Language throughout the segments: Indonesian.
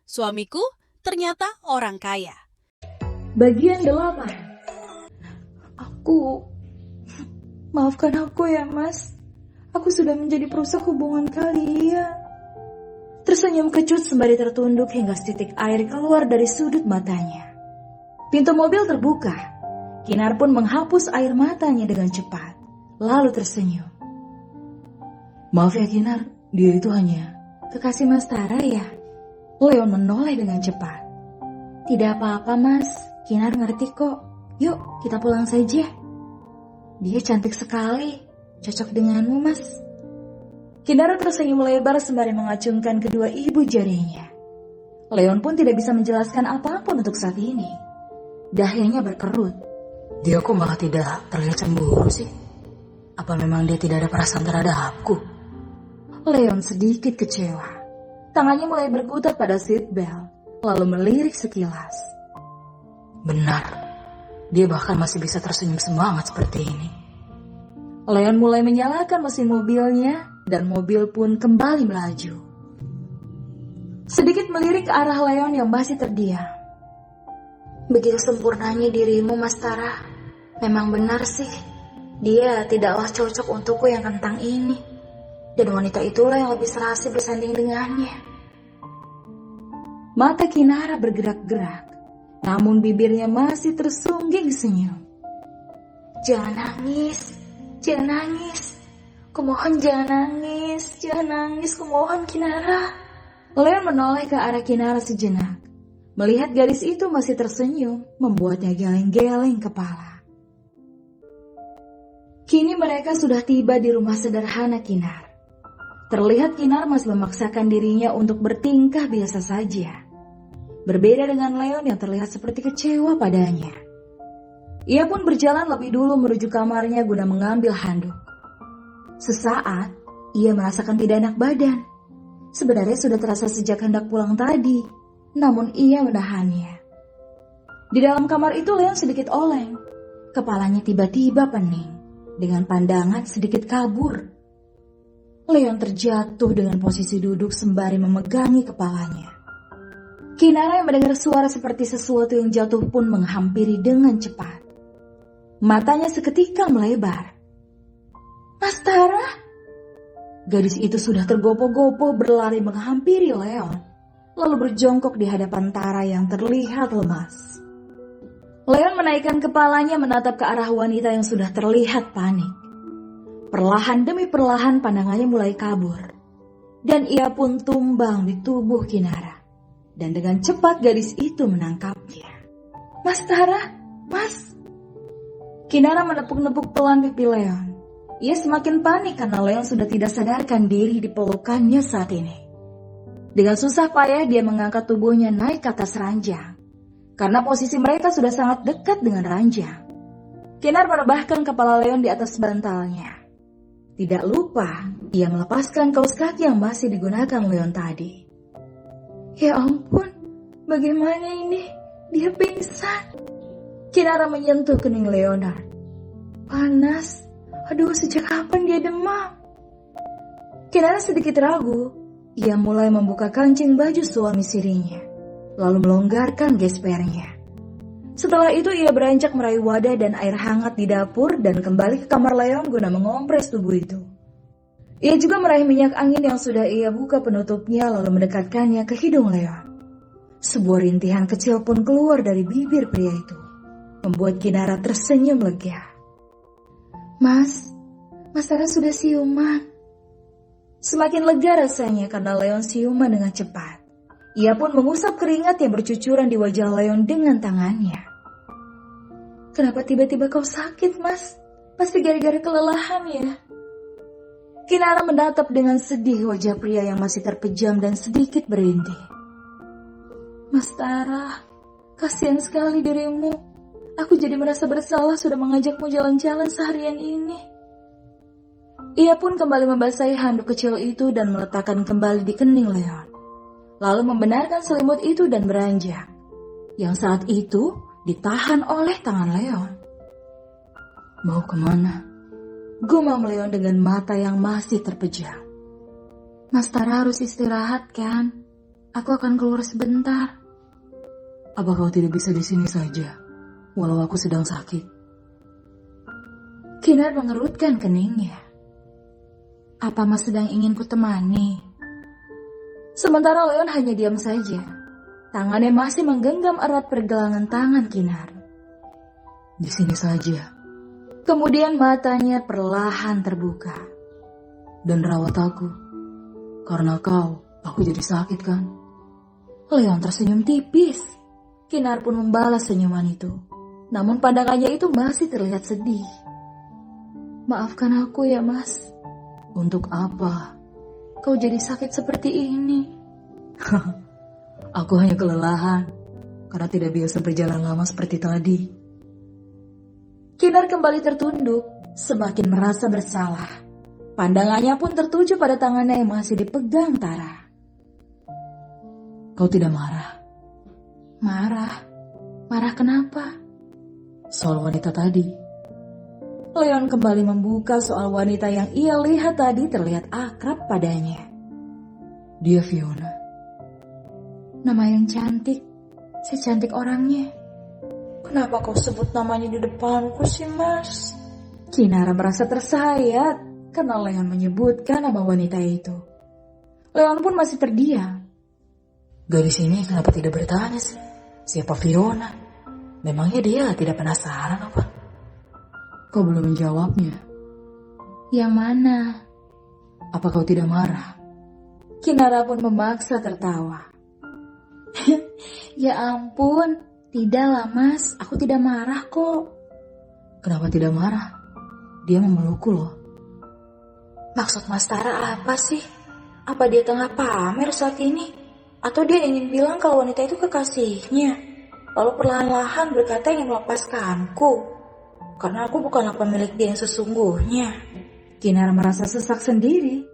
Suamiku ternyata orang kaya. Bagian 8. Maafkan aku ya mas. Aku sudah menjadi perusak hubungan kalian. Tersenyum kecut sembari tertunduk hingga setitik air keluar dari sudut matanya. Pintu mobil terbuka. Kinar pun menghapus air matanya dengan cepat. Lalu tersenyum. Maaf ya Kinar, dia itu hanya kekasih Mas Tara ya? Leon menoleh dengan cepat. Tidak apa-apa mas, Kinar ngerti kok. Yuk kita pulang saja. Dia cantik sekali, cocok denganmu mas. Kinar tersenyum lebar sembari mengacungkan kedua ibu jarinya. Leon pun tidak bisa menjelaskan apapun untuk saat ini. Dahinya berkerut. Dia kok malah tidak terlihat cemburu sih? Apa memang dia tidak ada perasaan terhadapku? Leon sedikit kecewa. Tangannya mulai berkutat pada seatbelt, lalu melirik sekilas. Benar, dia bahkan masih bisa tersenyum semangat seperti ini. Leon mulai menyalakan mesin mobilnya dan mobil pun kembali melaju. Sedikit melirik ke arah Leon yang masih terdiam. Begitu sempurnanya dirimu Mas Tara. Memang benar sih, dia tidaklah cocok untukku yang kentang ini. Dan wanita itulah yang lebih serasi bersanding dengannya. Mata Kinara bergerak-gerak, namun bibirnya masih tersungging senyum. Jangan nangis, jangan nangis. Kumohon jangan nangis, kumohon Kinara. Leon menoleh ke arah Kinara sejenak. Melihat gadis itu masih tersenyum, membuatnya geleng-geleng kepala. Kini mereka sudah tiba di rumah sederhana Kinar. Terlihat Kinar masih memaksakan dirinya untuk bertingkah biasa saja. Berbeda dengan Leon yang terlihat seperti kecewa padanya. Ia pun berjalan lebih dulu menuju kamarnya guna mengambil handuk. Sesaat, ia merasakan tidak enak badan. Sebenarnya sudah terasa sejak hendak pulang tadi, namun ia menahannya. Di dalam kamar itu Leon sedikit oleng. Kepalanya tiba-tiba pening, dengan pandangan sedikit kabur. Leon terjatuh dengan posisi duduk sembari memegangi kepalanya. Kinara yang mendengar suara seperti sesuatu yang jatuh pun menghampiri dengan cepat. Matanya seketika melebar. Mas Tara? Gadis itu sudah tergopoh-gopoh berlari menghampiri Leon, lalu berjongkok di hadapan Tara yang terlihat lemas. Leon menaikkan kepalanya menatap ke arah wanita yang sudah terlihat panik. Perlahan demi perlahan pandangannya mulai kabur. Dan ia pun tumbang di tubuh Kinara. Dan dengan cepat gadis itu menangkapnya. Mas Tara, mas. Kinara menepuk-nepuk pelan pipi Leon. Ia semakin panik karena Leon sudah tidak sadarkan diri di pelukannya saat ini. Dengan susah payah dia mengangkat tubuhnya naik ke atas ranjang. Karena posisi mereka sudah sangat dekat dengan ranjang. Kinar merebahkan kepala Leon di atas bantalnya. Tidak lupa, ia melepaskan kaos kaki yang masih digunakan Leon tadi. Ya ampun, bagaimana ini? Dia pingsan. Kinara menyentuh kening Leonard. Panas. Aduh, sejak kapan dia demam? Kinara sedikit ragu. Ia mulai membuka kancing baju suami sirinya, lalu melonggarkan gespernya. Setelah itu ia beranjak meraih wadah dan air hangat di dapur dan kembali ke kamar Leon guna mengompres tubuh itu. Ia juga meraih minyak angin yang sudah ia buka penutupnya lalu mendekatkannya ke hidung Leon. Sebuah rintihan kecil pun keluar dari bibir pria itu, membuat Kinara tersenyum lega. Mas Tara sudah siuman. Semakin lega rasanya karena Leon siuman dengan cepat. Ia pun mengusap keringat yang bercucuran di wajah Leon dengan tangannya. Kenapa tiba-tiba kau sakit, Mas? Pasti gara-gara kelelahan ya? Kinara menatap dengan sedih wajah pria yang masih terpejam dan sedikit berindih. Mas Tara, kasihan sekali dirimu. Aku jadi merasa bersalah sudah mengajakmu jalan-jalan seharian ini. Ia pun kembali membasahi handuk kecil itu dan meletakkan kembali di kening Leon. Lalu membenarkan selimut itu dan beranjak. Yang saat itu ditahan oleh tangan Leon. Mau kemana? Gumam Leon dengan mata yang masih terpejam. Mas Tara harus istirahat kan? Aku akan keluar sebentar. Apa kau tidak bisa di sini saja, walau aku sedang sakit? Kinar mengerutkan keningnya. Apa Mas sedang ingin kutemani? Sementara Leon hanya diam saja. Tangannya masih menggenggam erat pergelangan tangan Kinar. Di sini saja. Kemudian matanya perlahan terbuka. Dan rawat aku. Karena kau, aku jadi sakit kan? Leon tersenyum tipis. Kinar pun membalas senyuman itu. Namun pandangannya itu masih terlihat sedih. Maafkan aku ya Mas. Untuk apa? Kau jadi sakit seperti ini. Aku hanya kelelahan. Karena tidak biasa berjalan lama seperti tadi. Kinar kembali tertunduk, semakin merasa bersalah. Pandangannya pun tertuju pada tangannya yang masih dipegang Tara. Kau tidak marah? Marah? Marah kenapa? Soal wanita tadi. Leon kembali membuka soal wanita yang ia lihat tadi terlihat akrab padanya. Dia Fiona. Nama yang cantik, secantik orangnya. Kenapa kau sebut namanya di depanku sih Mas? Kinara merasa tersayat karena Leon menyebutkan nama wanita itu. Leon pun masih terdiam. Gadis ini kenapa tidak bertanya sih? Siapa Fiona? Memangnya dia tidak penasaran apa? Kau belum menjawabnya. Yang mana? Apa kau tidak marah? Kinara pun memaksa tertawa. Ya ampun, tidaklah Mas, aku tidak marah kok. Kenapa tidak marah? Dia memelukku loh. Maksud Mas Tara apa sih? Apa dia tengah pamer saat ini? Atau dia ingin bilang kalau wanita itu kekasihnya? Lalu perlahan-lahan berkata ingin melepaskanku? Karena aku bukanlah pemilik dia yang sesungguhnya. Kinar merasa sesak sendiri.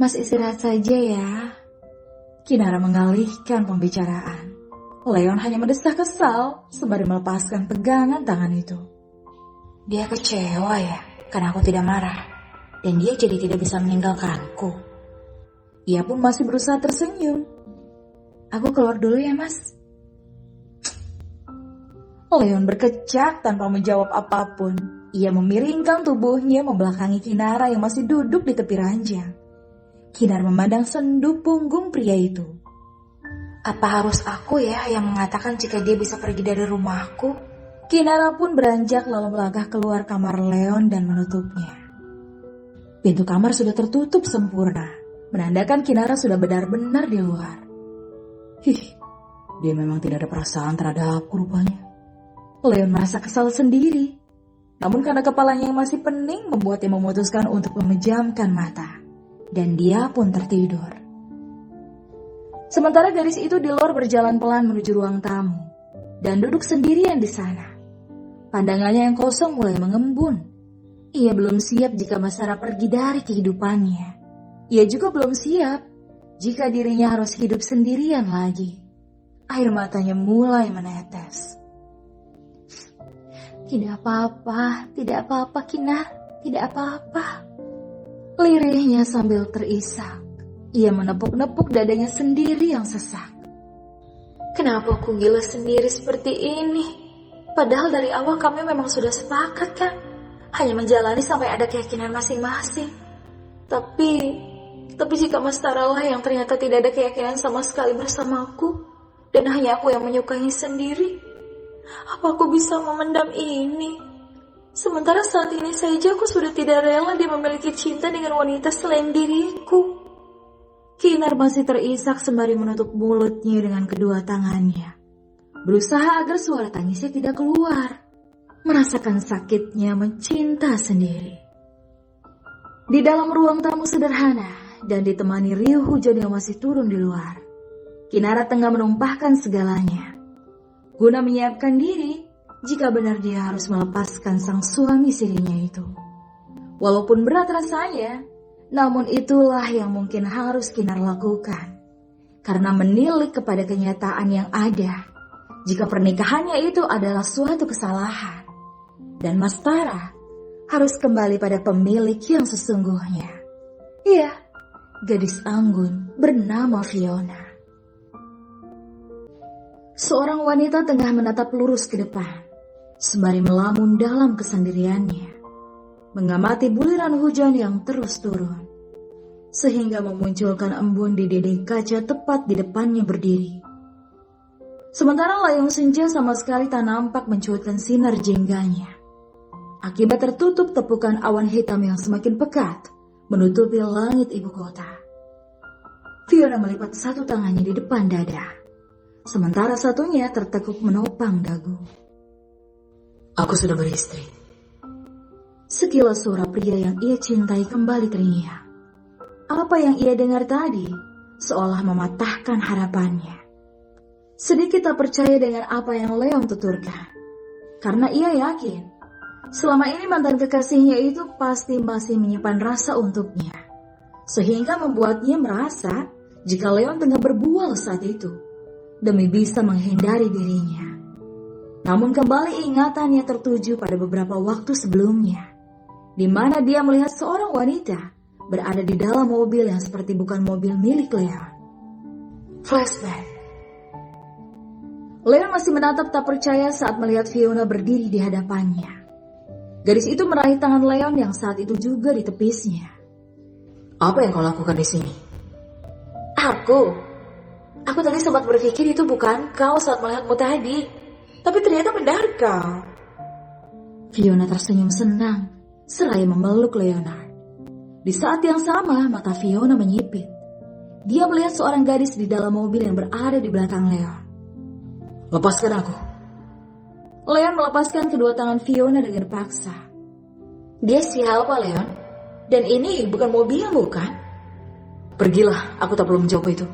Mas istirahat saja ya. Kinar mengalihkan pembicaraan. Leon hanya mendesah kesal sembari melepaskan pegangan tangan itu. Dia kecewa ya, karena aku tidak marah. Dan dia jadi tidak bisa meninggalkanku. Ia pun masih berusaha tersenyum. Aku keluar dulu ya Mas. Leon berkecak tanpa menjawab apapun. Ia memiringkan tubuhnya membelakangi Kinara yang masih duduk di tepi ranjang. Kinar memandang sendu punggung pria itu. Apa harus aku ya yang mengatakan jika dia bisa pergi dari rumahku? Kinara pun beranjak lalu melangkah keluar kamar Leon dan menutupnya. Pintu kamar sudah tertutup sempurna, menandakan Kinara sudah benar-benar di luar. Dia memang tidak ada perasaan terhadapku rupanya. Leon merasa kesal sendiri. Namun karena kepalanya yang masih pening membuatnya memutuskan untuk memejamkan mata. Dan dia pun tertidur. Sementara gadis itu di luar berjalan pelan menuju ruang tamu. Dan duduk sendirian di sana. Pandangannya yang kosong mulai mengembun. Ia belum siap jika Mas Tara pergi dari kehidupannya. Ia juga belum siap jika dirinya harus hidup sendirian lagi. Air matanya mulai menetes. Tidak apa-apa Kinar, tidak apa-apa. Lirihnya sambil terisak. Ia menepuk-nepuk dadanya sendiri yang sesak. Kenapa aku gila sendiri seperti ini? Padahal dari awal kami memang sudah sepakat kan? Hanya menjalani sampai ada keyakinan masing-masing. Tapi jika Mas Tara lah yang ternyata tidak ada keyakinan sama sekali bersamaku. Dan hanya aku yang menyukai sendiri. Apa aku bisa memendam ini? Sementara saat ini saja aku sudah tidak rela dia memiliki cinta dengan wanita selain diriku. Kinar masih terisak sembari menutup mulutnya dengan kedua tangannya. Berusaha agar suara tangisnya tidak keluar. Merasakan sakitnya mencinta sendiri. Di dalam ruang tamu sederhana dan ditemani riuh hujan yang masih turun di luar. Kinara tengah menumpahkan segalanya. Guna menyiapkan diri jika benar dia harus melepaskan sang suami sirinya itu. Walaupun berat rasanya, namun itulah yang mungkin harus Kinar lakukan. Karena menilik kepada kenyataan yang ada, jika pernikahannya itu adalah suatu kesalahan. Dan Mas Tara harus kembali pada pemilik yang sesungguhnya. Iya, gadis anggun bernama Fiona. Seorang wanita tengah menatap lurus ke depan, sembari melamun dalam kesendiriannya, mengamati buliran hujan yang terus turun, sehingga memunculkan embun di dinding kaca tepat di depannya berdiri. Sementara layang senja sama sekali tak nampak mencuitkan sinar jengganya, akibat tertutup tepukan awan hitam yang semakin pekat menutupi langit ibu kota. Fiona melipat satu tangannya di depan dada, sementara satunya tertekuk menopang dagu. Aku sudah beristri. Sekilas suara pria yang ia cintai kembali terngiang. Apa yang ia dengar tadi seolah mematahkan harapannya. Sedikit tak percaya dengan apa yang Leon tuturkan, karena ia yakin selama ini mantan kekasihnya itu pasti masih menyimpan rasa untuknya, sehingga membuatnya merasa jika Leon tengah berbual saat itu demi bisa menghindari dirinya. Namun kembali ingatannya tertuju pada beberapa waktu sebelumnya, di mana dia melihat seorang wanita berada di dalam mobil yang seperti bukan mobil milik Leon. Flashback. Leon masih menatap tak percaya saat melihat Fiona berdiri di hadapannya. Gadis itu meraih tangan Leon yang saat itu juga ditepisnya. Apa yang kau lakukan di sini? Aku tadi sempat berpikir itu bukan kau saat melihatmu tadi, tapi ternyata benar kau. Fiona tersenyum senang, seraya memeluk Leonard. Di saat yang sama, mata Fiona menyipit. Dia melihat seorang gadis di dalam mobil yang berada di belakang Leon. Lepaskan aku. Leon melepaskan kedua tangan Fiona dengan paksa. Dia siapa, Leon? Dan ini bukan mobilmu, kan? Pergilah, aku tak perlu menjawab itu.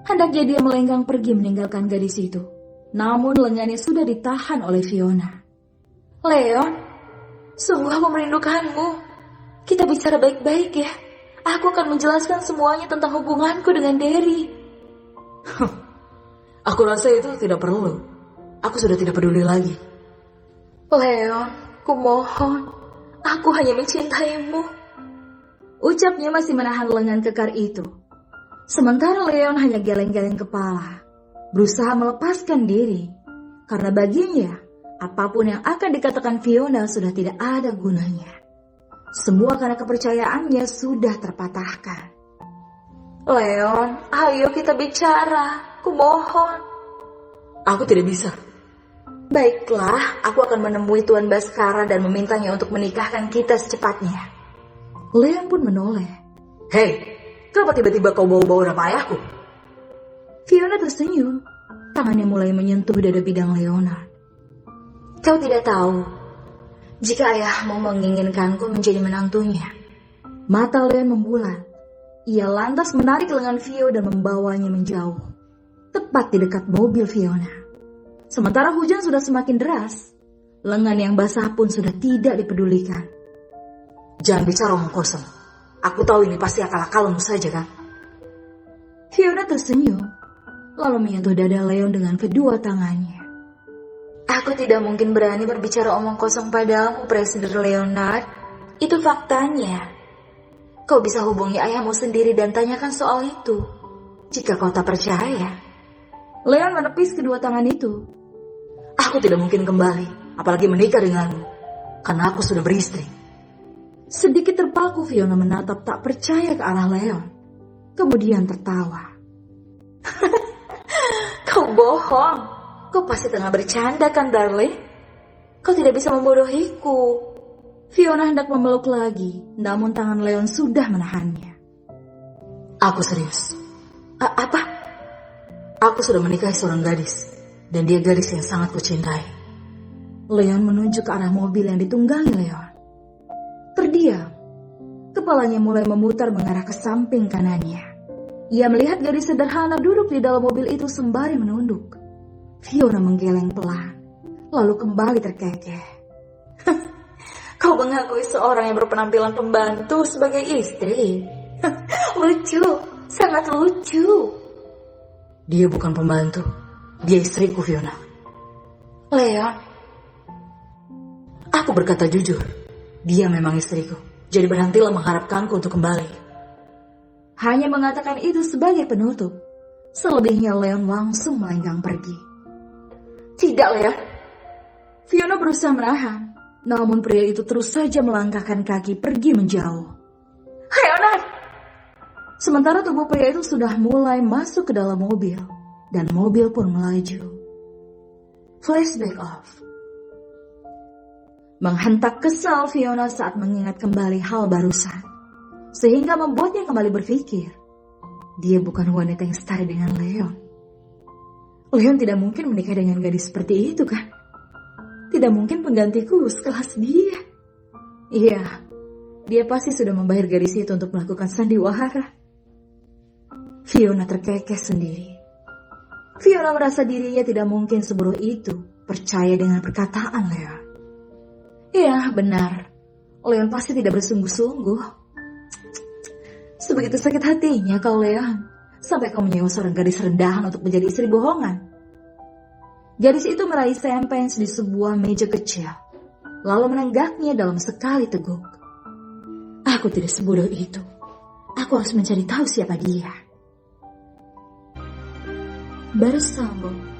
Hendaknya dia melenggang pergi meninggalkan gadis itu. Namun lengannya sudah ditahan oleh Fiona. Leon, sungguh aku merindukanmu. Kita bicara baik-baik ya. Aku akan menjelaskan semuanya tentang hubunganku dengan Derry. Aku rasa itu tidak perlu. Aku sudah tidak peduli lagi. Leon, kumohon. Aku hanya mencintaimu. Ucapnya masih menahan lengan kekar itu. Sementara Leon hanya geleng-geleng kepala, berusaha melepaskan diri, karena baginya apapun yang akan dikatakan Fiona sudah tidak ada gunanya. Semua karena kepercayaannya sudah terpatahkan. Leon, ayo kita bicara, kumohon. Aku tidak bisa. Baiklah, aku akan menemui Tuan Baskara dan memintanya untuk menikahkan kita secepatnya. Leon pun menoleh. Hei, kenapa tiba-tiba kau bawa-bawa nama ayahku? Fiona tersenyum. Tangannya mulai menyentuh dada bidang Leonard. Kau tidak tahu, jika ayahmu menginginkanku menjadi menantunya. Mata Leon membulat. Ia lantas menarik lengan Fio dan membawanya menjauh, tepat di dekat mobil Fiona. Sementara hujan sudah semakin deras, lengan yang basah pun sudah tidak dipedulikan. Jangan bicara omong kosong. Aku tahu ini pasti akal-akalmu saja, kan? Fiona tersenyum, lalu menyentuh dada Leon dengan kedua tangannya. Aku tidak mungkin berani berbicara omong kosong padamu, Presiden Leonard. Itu faktanya. Kau bisa hubungi ayahmu sendiri dan tanyakan soal itu, jika kau tak percaya. Leon menepis kedua tangan itu. Aku tidak mungkin kembali, apalagi menikah denganmu, karena aku sudah beristri. Sedikit terpaku Fiona menatap tak percaya ke arah Leon. Kemudian tertawa. Kau bohong. Kau pasti tengah bercanda kan, darling? Kau tidak bisa membodohiku. Fiona hendak memeluk lagi, namun tangan Leon sudah menahannya. Aku serius. Apa? Aku sudah menikahi seorang gadis, dan dia gadis yang sangat kucintai. Leon menunjuk ke arah mobil yang ditunggangi Leon. Terdiam. Kepalanya mulai memutar mengarah ke samping kanannya. Ia melihat gadis sederhana duduk di dalam mobil itu sembari menunduk. Fiona menggeleng pelan, lalu kembali terkekeh. Kau mengakui seorang yang berpenampilan pembantu sebagai istri? Lucu, sangat lucu. Dia bukan pembantu, dia istriku, Fiona. Leon, aku berkata jujur. Dia memang istriku, jadi berhentilah mengharapkanku untuk kembali. hanya mengatakan itu sebagai penutup. Selebihnya Leon langsung melenggang pergi. Tidak, Leon. Fiona berusaha menahan, namun pria itu terus saja melangkahkan kaki pergi menjauh. Leon! Sementara tubuh pria itu sudah mulai masuk ke dalam mobil, dan mobil pun melaju. Flashback off. Menghentak kesal Fiona saat mengingat kembali hal barusan, sehingga membuatnya kembali berpikir, dia bukan wanita yang setara dengan Leon. Leon tidak mungkin menikah dengan gadis seperti itu, kan? Tidak mungkin penggantiku sekelas dia. Iya, dia pasti sudah membayar gadis itu untuk melakukan sandiwara. Fiona terkekeh sendiri. Fiona merasa dirinya tidak mungkin sebodoh itu percaya dengan perkataan Leon. Iya, benar. Leon pasti tidak bersungguh-sungguh. Sebegitu sakit hatinya kau, Leon, sampai kau menyewa seorang gadis rendahan untuk menjadi istri bohongan. Gadis itu meraih champagne di sebuah meja kecil, lalu menenggaknya dalam sekali teguk. Aku tidak sebodoh itu. Aku harus mencari tahu siapa dia. Bersambung.